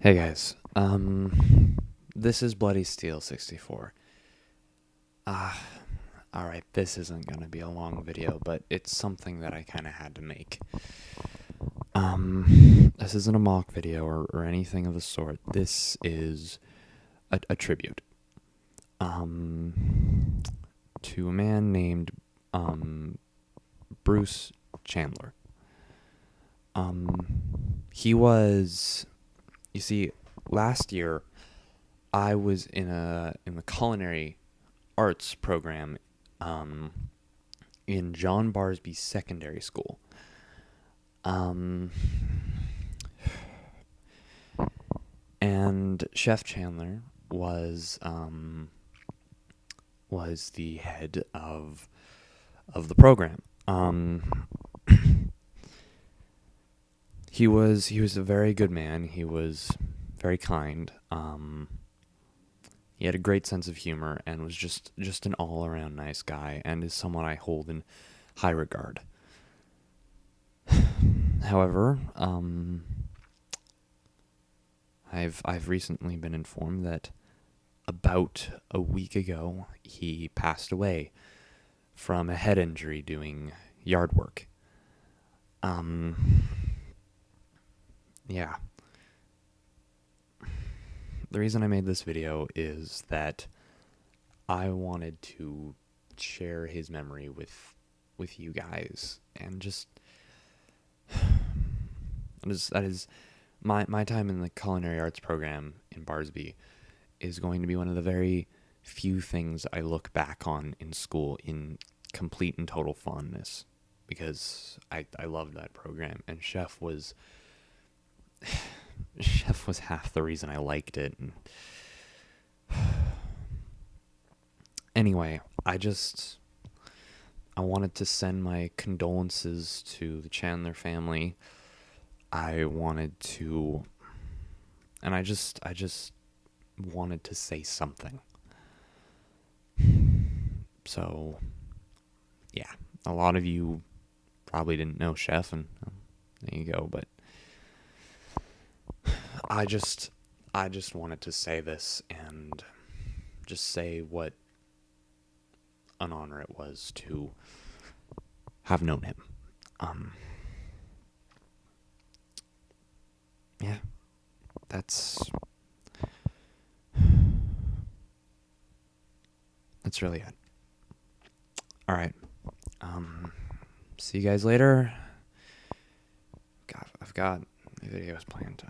Hey guys, this is Bloody Steel 64. Alright, this isn't gonna be a long video, but it's something that I kinda had to make. This isn't a mock video or anything of the sort. This is a tribute, to a man named, Bruce Chandler. He was, you see, last year I was in the culinary arts program in John Barsby Secondary School. And Chef Chandler was the head of the program. He was a very good man. He was very kind. He had a great sense of humor and was just an all-around nice guy, and is someone I hold in high regard. However, I've recently been informed that about a week ago he passed away from a head injury doing yard work. Yeah. The reason I made this video is that I wanted to share his memory with you guys, and just that is my time in the culinary arts program in Barsby is going to be one of the very few things I look back on in school in complete and total fondness, because I loved that program, and Chef was half the reason I liked it. And anyway, I wanted to send my condolences to the Chandler family. I just wanted to say something. So, yeah, a lot of you probably didn't know Chef, and there you go, but I just wanted to say this and just say what an honor it was to have known him. Yeah, that's really it. All right. See you guys later. God, I've got videos planned.